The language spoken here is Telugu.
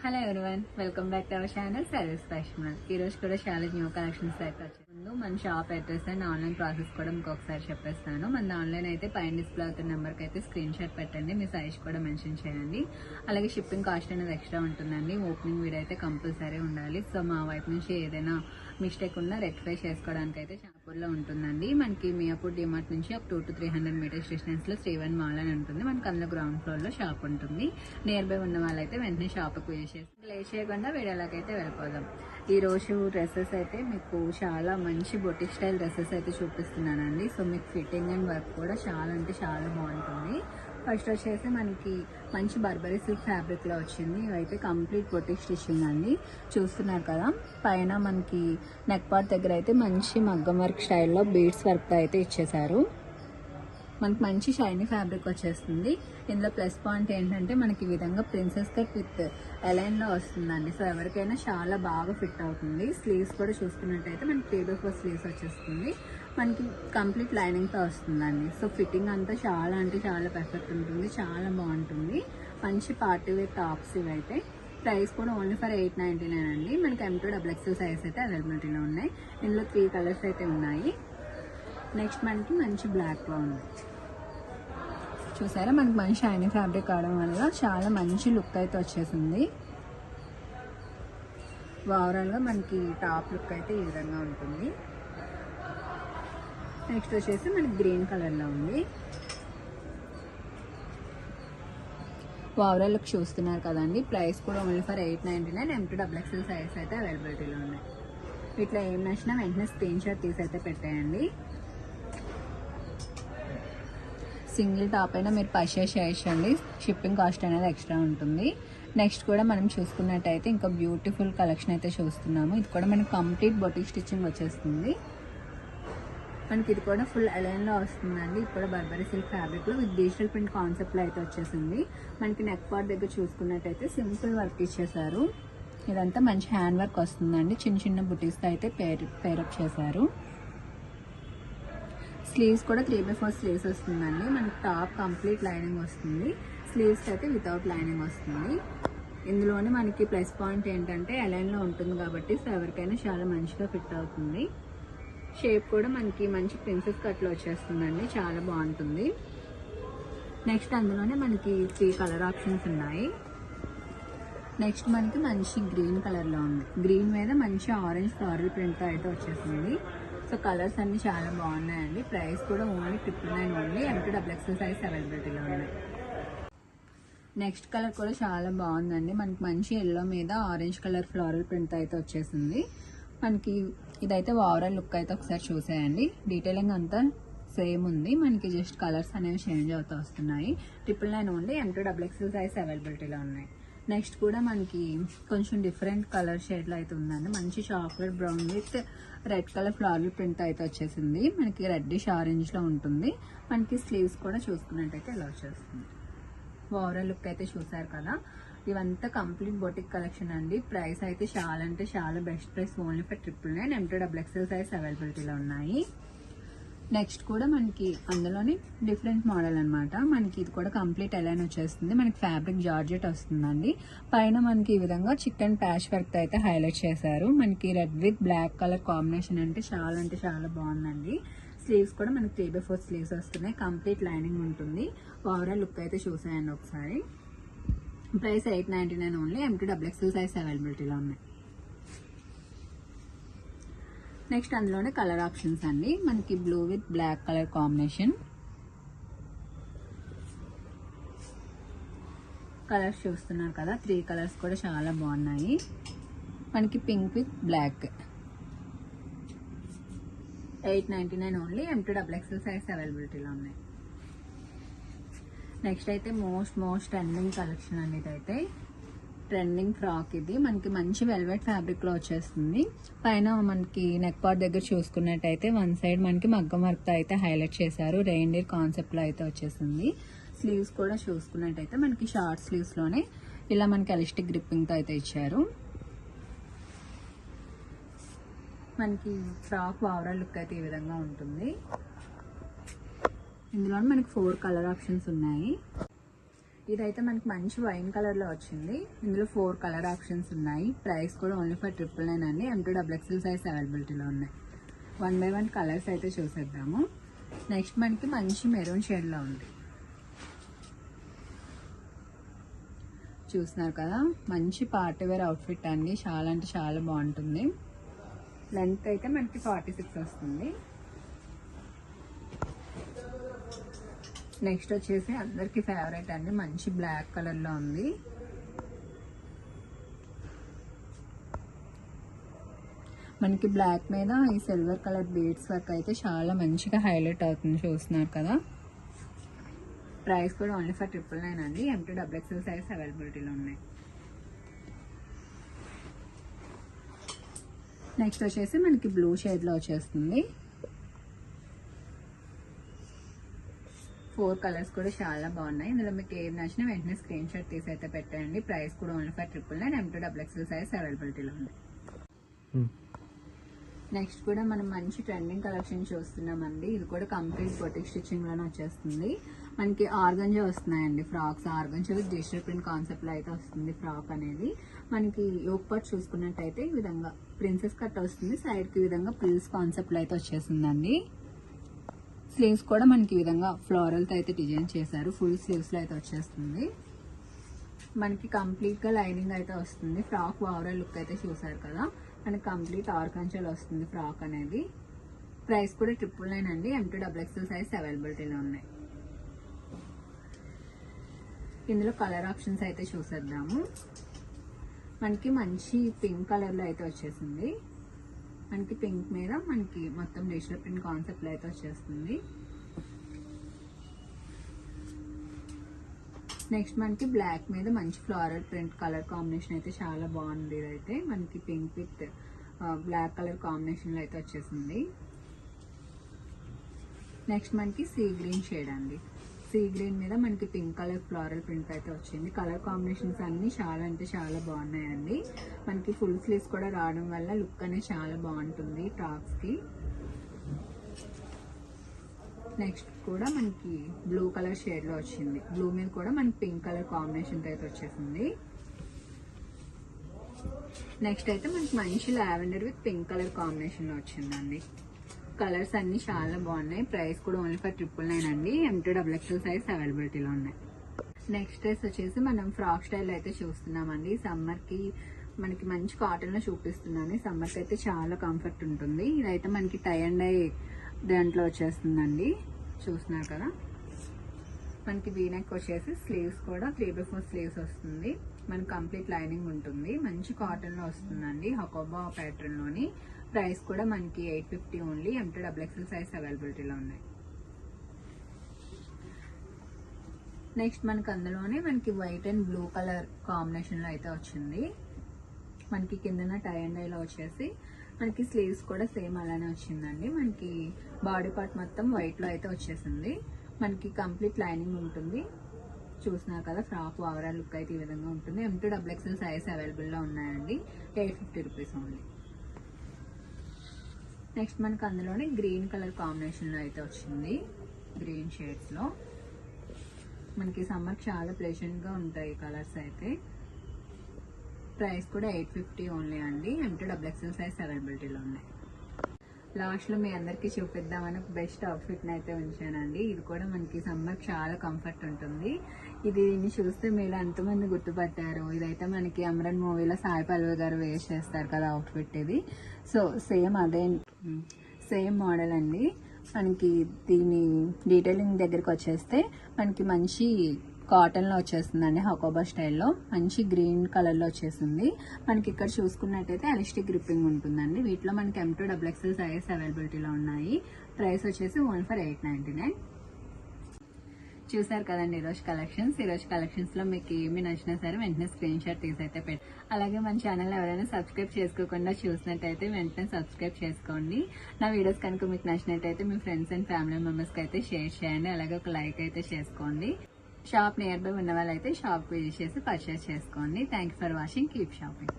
Hello everyone, welcome back to our channel service fashion. ఈ రోజు కూడా చాలా న్యూ కలెక్షన్స్ అయితే వచ్చాయి. ముందు మన shop address and online process కూడా మీకు ఒకసారి చెప్పేస్తాను. మన ఆన్లైన్ అయితే పైన డిస్ప్లే అవుతున్న నెంబర్కి అయితే స్క్రీన్ షాట్ పెట్టండి, మీ సైజ్ కూడా మెన్షన్ చేయండి. అలాగే షిప్పింగ్ కాస్ట్ అనేది ఎక్స్ట్రా ఉంటుందండి. ఓపెనింగ్ వీడియో అయితే కంపల్సరీ ఉండాలి. సో మా వైపు నుంచి ఏదైనా మిస్టేక్ ఉన్నా రెక్టిఫై చేసుకోవడానికి అయితే షాపూర్లో ఉంటుందండి. మనకి మియాపూర్ డిమార్ట్ నుంచి ఒక 200 to 300 మీటర్స్ డిస్టెన్స్ లో శ్రీవన్ మాల్ అని ఉంటుంది. మనకి అందులో గ్రౌండ్ ఫ్లోర్ లో షాప్ ఉంటుంది. నియర్ బై ఉన్న వాళ్ళైతే వెంటనే షాప్ కు లేట్ చేయకుండా వీడియోలకైతే వెళ్ళిపోదాం. ఈ రోజు డ్రెస్సెస్ అయితే మీకు చాలా మంచి బొటిక్ స్టైల్ డ్రెస్సెస్ అయితే చూపిస్తున్నానండి. సో మీకు ఫిట్టింగ్ అండ్ వర్క్ కూడా చాలా అంటే చాలా బాగుంటుంది. ఫస్ట్ వచ్చేసి మనకి మంచి బర్బరీ సిల్క్ ఫ్యాబ్రిక్ లో వచ్చింది. ఇవైతే కంప్లీట్ బొటిక్ స్టిచ్చింగ్ అండి. చూస్తున్నారు కదా, పైన మనకి నెక్ పార్ట్ దగ్గర అయితే మంచి మగ్గం వర్క్ స్టైల్లో బీడ్స్ వర్క్ అయితే ఇచ్చేసారు. మనకి మంచి షైనీ ఫ్యాబ్రిక్ వచ్చేస్తుంది. ఇందులో ప్లస్ పాయింట్ ఏంటంటే మనకి ఈ విధంగా ప్రిన్సెస్ కట్ విత్ అలైన్ లో వస్తుందండి. సో ఎవరికైనా చాలా బాగా ఫిట్ అవుతుంది. స్లీవ్స్ కూడా చూసుకున్నట్టయితే మనకి 3/4 స్లీవ్స్ వచ్చేస్తుంది. మనకి కంప్లీట్ లైనింగ్ తో వస్తుందండి. సో ఫిట్టింగ్ అంతా చాలా అంటే చాలా పర్ఫెక్ట్ ఉంటుంది, చాలా బాగుంటుంది. మంచి పార్టీ వేర్ టాప్స్ ఇవైతే. ప్రైస్ కూడా ఓన్లీ ఫర్ 899 అండి. మనకి M2 XXL సైజ్ అయితే అవైలబిలిటీలో ఉన్నాయి. ఇందులో 3 కలర్స్ అయితే ఉన్నాయి. నెక్స్ట్ మనకి మంచి బ్లాక్ లో ఉంది. చూసారా, మనకి మంచి షైనీ ఫ్యాబ్రిక్ అవడం వల్ల చాలా మంచి లుక్ అయితే వచ్చేసింది. ఓవరాల్ గా మనకి టాప్ లుక్ అయితే ఈ విధంగా ఉంటుంది. నెక్స్ట్ వచ్చేసి మనకి గ్రీన్ కలర్ లో ఉంది. ఓవరాల్ లుక్ చూస్తున్నారు కదండి. ప్రైస్ కూడా only for 899. M2 XXL size అయితే అవైలబిలిటీలో ఉన్నాయి. ఇట్లా ఏం నచ్చినా వెంటనే స్క్రీన్ షాట్ తీసి అయితే పెట్టేయండి. సింగిల్ టాప్ అయినా మీరు పర్చేస్ చేయొచ్చండి. షిప్పింగ్ కాస్ట్ అనేది ఎక్స్ట్రా ఉంటుంది. నెక్స్ట్ కూడా మనం చూసుకున్నట్టయితే ఇంకా బ్యూటిఫుల్ కలెక్షన్ అయితే చూస్తున్నాము. ఇది కూడా మనకి కంప్లీట్ బొటిక్ స్టిచ్చింగ్ వచ్చేస్తుంది. మనకి ఇది కూడా ఫుల్ అలైన్ లో వస్తుందండి. ఇది కూడా బర్బరీ సిల్క్ ఫ్యాబ్రిక్ లో విత్ డిజిటల్ ప్రింట్ కాన్సెప్ట్ లో అయితే వచ్చేసింది. మనకి నెక్ పార్ట్ దగ్గర చూసుకున్నట్టయితే సింపుల్ వర్క్ ఇచ్చేసారు. ఇదంతా మంచి హ్యాండ్ వర్క్ వస్తుందండి. చిన్న చిన్న బుటీస్ తో అయితే పేరప్ చేశారు. స్లీవ్స్ కూడా 3/4 స్లీవ్స్ వస్తుందండి. మనకి టాప్ కంప్లీట్ లైనింగ్ వస్తుంది. స్లీవ్స్ అయితే వితౌట్ లైనింగ్ వస్తుంది. ఇందులోనే మనకి ప్లస్ పాయింట్ ఏంటంటే అలైన్ లో ఉంటుంది కాబట్టి సో ఎవరికైనా చాలా మంచిగా ఫిట్ అవుతుంది. షేప్ కూడా మనకి మంచి ప్రిన్సెస్ కట్ లో వచ్చేస్తుందండి, చాలా బాగుంటుంది. నెక్స్ట్ అందులోనే మనకి 3 కలర్ ఆప్షన్స్ ఉన్నాయి. నెక్స్ట్ మనకి మంచి గ్రీన్ కలర్ లో ఉంది. గ్రీన్ మీద మంచి ఆరెంజ్ ఫ్లోరల్ ప్రింట్ అయితే వచ్చేసింది. సో కలర్స్ అన్ని చాలా బాగున్నాయండి. ప్రైస్ కూడా only 999 only. M2 XXL size అవైలబిలిటీలో ఉన్నాయి. నెక్స్ట్ కలర్ కూడా చాలా బాగుందండి. మనకి మంచి ఎల్లో మీద ఆరెంజ్ కలర్ ఫ్లోరల్ ప్రింట్ అయితే వచ్చేసింది. మనకి ఇదైతే ఓవరాల్ లుక్ అయితే ఒకసారి చూసేయండి. డీటెయిలింగ్ అంతా సేమ్ ఉంది. మనకి జస్ట్ కలర్స్ అనేవి చేంజ్ అవుతూ వస్తున్నాయి. 999 ఓన్లీ. M2 XXL సైజ్ అవైలబిలిటీలో ఉన్నాయి. నెక్స్ట్ కూడా మనకి కొంచెం డిఫరెంట్ కలర్ షేడ్ లో అయితే ఉందండి. మంచి chocolate brown with red colour floral print అయితే వచ్చేసింది. మనకి రెడ్డిష్ ఆరెంజ్ లో ఉంటుంది. మనకి స్లీవ్స్ కూడా చూసుకున్నట్టయితే ఇలా వచ్చేస్తుంది. ఓవరాల్ లుక్ అయితే చూసారు కదా. ఇవంతా కంప్లీట్ బొటిక్ కలెక్షన్ అండి. ప్రైస్ అయితే చాలా అంటే చాలా best price only for 999. M2 XXL size అవైలబిలిటీలో ఉన్నాయి. నెక్స్ట్ కూడా మనకి అందులోనే డిఫరెంట్ మోడల్ అనమాట. మనకి ఇది కూడా కంప్లీట్ అలైన్ వచ్చేస్తుంది. మనకి ఫ్యాబ్రిక్ జార్జెట్ వస్తుందండి. పైన మనకి ఈ విధంగా చికెన్ ప్యాచ్ వర్క్ అయితే హైలైట్ చేశారు. మనకి red with black colour combination అంటే చాలా బాగుందండి. స్లీవ్స్ కూడా మనకి 3/4 స్లీవ్స్ వస్తున్నాయి. కంప్లీట్ లైనింగ్ ఉంటుంది. ఓవరాల్ లుక్ అయితే చూసాయండి ఒకసారి. Price 899 only. M2 XXL size అవైలబిలిటీలో ఉన్నాయి. నెక్స్ట్ అందులోనే కలర్ ఆప్షన్స్ అండి. మనకి blue with black colour combination. Colours చూస్తున్నారు కదా, 3 కలర్స్ కూడా చాలా బాగున్నాయి. మనకి pink with black. 899 only. M2 XXL size అవైలబిలిటీలో ఉన్నాయి. నెక్స్ట్ అయితే మోస్ట్ ట్రెండింగ్ కలెక్షన్ అండి. ఇదైతే ట్రెండింగ్ ఫ్రాక్. ఇది మనకి మంచి వెల్వెట్ ఫ్యాబ్రిక్ లో వచ్చేస్తుంది. పైన మనకి నెక్ పార్ట్ దగ్గర చూసుకున్నట్టయితే వన్ సైడ్ మనకి మగ్గం వర్క్ తో అయితే హైలైట్ చేశారు. రెయిన్డీర్ కాన్సెప్ట్ లో అయితే వచ్చేసింది. స్లీవ్స్ కూడా చూసుకున్నట్టయితే మనకి షార్ట్ స్లీవ్స్ లోనే ఇలా మనకి ఎలాస్టిక్ గ్రిప్పింగ్ తో అయితే ఇచ్చారు. మనకి ఫ్రాక్ ఓవరాల్ లుక్ అయితే ఈ విధంగా ఉంటుంది. ఇందులో మనకి 4 కలర్ ఆప్షన్స్ ఉన్నాయి. ఇదైతే మనకి మంచి వైన్ కలర్ లో వచ్చింది. ఇందులో 4 కలర్ ఆప్షన్స్ ఉన్నాయి. ప్రైస్ కూడా ఓన్లీ ఫర్ 999 అండి. M2XXL సైజ్ అవైలబిలిటీలో ఉన్నాయి. 1 by 1 కలర్స్ అయితే చూసేద్దాము. నెక్స్ట్ మనకి మంచి మెరూన్ షేడ్ లో ఉంది. చూస్తున్నారు కదా, మంచి పార్టీ వేర్ అవుట్ఫిట్ అండి. చాలా అంటే చాలా బాగుంటుంది. లెంత్ అయితే మనకి 46 వస్తుంది. నెక్స్ట్ వచ్చేసి అందరికి ఫేవరెట్ అండి, మంచి బ్లాక్ కలర్ లో ఉంది. మనకి బ్లాక్ మీద ఈ సిల్వర్ కలర్ బీడ్స్ వర్క్ అయితే చాలా మంచిగా హైలైట్ అవుతుంది. చూస్తున్నారు కదా, ప్రైస్ కూడా ఓన్లీ ఫర్ 999 అండి. M2XXL సైజ్ అవైలబిలిటీలో ఉన్నాయి. నెక్స్ట్ వచ్చేసి మనకి బ్లూ షేడ్ లో వచ్చేస్తుంది. 4 కలర్స్ కూడా చాలా బాగున్నాయి. ఇందులో మీకు ఏది నచ్చినా వెంటనే స్క్రీన్ షాట్ తీసి అయితే పెట్టండి. ప్రైస్ కూడా ఓన్లీ ఫర్ 999. M2XXL సైజ్ అవైలబిలిటీలో ఉంది. నెక్స్ట్ కూడా మనం మంచి ట్రెండింగ్ కలెక్షన్ చూస్తున్నామండి. ఇది కూడా కంప్లీట్ బొటిక్ స్టిచ్చింగ్ లోనే వచ్చేస్తుంది. మనకి ఆర్గంజా వస్తున్నాయండి frocks. Organza with digital print concept లో అయితే వస్తుంది ఫ్రాక్ అనేది. మనకి యోక్ పార్ట్ చూసుకున్నట్టయితే ఈ విధంగా ప్రిన్సెస్ కట్ వస్తుంది. సైడ్ కి ఈ విధంగా ప్రిల్స్ కాన్సెప్ట్ లో అయితే వచ్చేసిందండి. స్లీవ్స్ కూడా మనకి ఈ విధంగా ఫ్లోరల్ తో అయితే డిజైన్ చేశారు. ఫుల్ స్లీవ్స్ లో అయితే వచ్చేస్తుంది. మనకి కంప్లీట్ గా లైనింగ్ అయితే వస్తుంది. ఫ్రాక్ ఓవరాల్ లుక్ అయితే చూసారు కదా, మనకి కంప్లీట్ ఆర్గంజాలో వస్తుంది ఫ్రాక్ అనేది. ప్రైస్ కూడా 999 అండి. M2XXL సైజ్ అవైలబిలిటీలో ఉన్నాయి. ఇందులో కలర్ ఆప్షన్స్ అయితే చూసేద్దాము. మనకి మంచి పింక్ కలర్ లో అయితే వచ్చేసింది. మనకి పింక్ మీద మనకి మొత్తం డిజిటల్ ప్రింట్ కాన్సెప్ట్ లో అయితే వచ్చేస్తుంది. నెక్స్ట్ మనకి బ్లాక్ మీద మంచి ఫ్లోరల్ ప్రింట్ కలర్ కాంబినేషన్ అయితే చాలా బాగుంది. ఇదైతే మనకి pink with black colour combination లో అయితే వచ్చేసింది. నెక్స్ట్ మనకి సీ గ్రీన్ షేడ్ అండి. సీ గ్రీన్ మీద మనకి పింక్ కలర్ ఫ్లోరల్ ప్రింట్ అయితే వచ్చింది. కలర్ కాంబినేషన్స్ అన్ని చాలా అంటే చాలా బాగున్నాయండి. మనకి ఫుల్ స్లీవ్స్ కూడా రావడం వల్ల లుక్ అనేది చాలా బాగుంటుంది టాప్స్ కి. నెక్స్ట్ కూడా మనకి బ్లూ కలర్ షేడ్ లో వచ్చింది. బ్లూ మీద కూడా మనకి పింక్ కలర్ కాంబినేషన్ అయితే వచ్చేసింది. నెక్స్ట్ అయితే మనకి మంచి lavender with pink colour combination లో వచ్చిందండి. కలర్స్ అన్ని చాలా బాగున్నాయి. ప్రైస్ కూడా ఓన్లీ ఫర్ 999 అండి. M2XXL సైజ్ అవైలబిలిటీలో ఉన్నాయి. నెక్స్ట్ డ్రెస్ వచ్చేసి మనం ఫ్రాక్ స్టైల్ అయితే చూస్తున్నామండి. సమ్మర్ కి మనకి మంచి కాటన్ లో చూపిస్తున్నాను. సమ్మర్ కి అయితే చాలా కంఫర్ట్ ఉంటుంది. ఇదైతే మనకి టై అండ్ డై దాంట్లో వచ్చేస్తుందండి. చూస్తున్నారు కదా, మనకి వీనెక్ వచ్చేసి స్లీవ్స్ కూడా 3/4 స్లీవ్స్ వస్తుంది. మనకి కంప్లీట్ లైనింగ్ ఉంటుంది. మంచి కాటన్ లో వస్తుందండి, హకోబా ప్యాటర్న్ లోని. ప్రైస్ కూడా మనకి 850 ఓన్లీ. M2XXL సైజ్ అవైలబిలిటీలో ఉన్నాయి. నెక్స్ట్ మనకి అందులోనే మనకి white and blue colour combination లో అయితే వచ్చింది. మనకి కిందన టై అండ్ డైలో వచ్చేసి మనకి స్లీవ్స్ కూడా సేమ్ అలానే వచ్చిందండి. మనకి బాడీ పార్ట్ మొత్తం వైట్ లో అయితే వచ్చేసింది. మనకి కంప్లీట్ లైనింగ్ ఉంటుంది. చూస్తున్నారు కదా, ఫ్రాక్ ఓవరాల్ లుక్ అయితే ఈ విధంగా ఉంటుంది. M2XXL సైజ్ అవైలబుల్ లో ఉన్నాయండి. 850 రూపీస్ ఓన్లీ. నెక్స్ట్ మనకి అందులోనే గ్రీన్ కలర్ కాంబినేషన్ లో అయితే వచ్చింది. గ్రీన్ షేడ్స్ లో మనకి సమ్మర్ చాలా ప్లెజెంట్ గా ఉంటాయి కలర్స్ అయితే. ప్రైస్ కూడా 850 ఓన్లీ అండి. M2XXL సైజ్ అవైలబిలిటీలో ఉన్నాయి. లాస్ట్ లో మీ అందరికి చూపిద్దామని ఒక బెస్ట్ అవుట్ఫిట్ అయితే ఉంచానండి. ఇది కూడా మనకి సమ్మర్ చాలా కంఫర్ట్ ఉంటుంది. దీన్ని చూస్తే మీరు ఎంతమంది గుర్తుపట్టారు. ఇదైతే మనకి అమరన్ మూవీలో సాయి పల్లవి గారు వేస్ట్ చేస్తారు కదా అవుట్ఫిట్ ఇది. సో సేమ్ అదే సేమ్ మోడల్ అండి. మనకి దీని డీటెయిలింగ్ దగ్గరికి వచ్చేస్తే మనకి మంచి కాటన్ లో వచ్చేస్తుందండి. హకోబా స్టైల్లో మంచి గ్రీన్ కలర్ లో వచ్చేసింది. మనకి ఇక్కడ చూసుకున్నట్టయితే ఎలాస్టిక్ గ్రిప్పింగ్ ఉంటుందండి. వీటిలో మనకి M2XXL సైజ్ అవైలబిలిటీలో ఉన్నాయి. ప్రైస్ వచ్చేసి ఓన్లీ ఫర్ 899. చూసారు కదండి ఈరోజు కలెక్షన్స్. ఈరోజు కలెక్షన్స్ లో మీకు ఏమి నచ్చినా సరే వెంటనే స్క్రీన్ షాట్ తీసి అయితే పెట్టి, అలాగే మన ఛానల్ ఎవరైనా సబ్స్క్రైబ్ చేసుకోకుండా చూసినట్టయితే వెంటనే సబ్స్క్రైబ్ చేసుకోండి. నా వీడియోస్ కనుక మీకు నచ్చినట్టయితే మీ ఫ్రెండ్స్ అండ్ ఫ్యామిలీ మెంబర్స్ కి అయితే షేర్ చేయండి. అలాగే ఒక లైక్ అయితే చేసుకోండి. షాప్ నియర్ బై ఉన్న వాళ్ళైతే షాప్ విజిట్ చేసి పర్చేస్ చేసుకోండి. Thank you for watching. Keep shopping.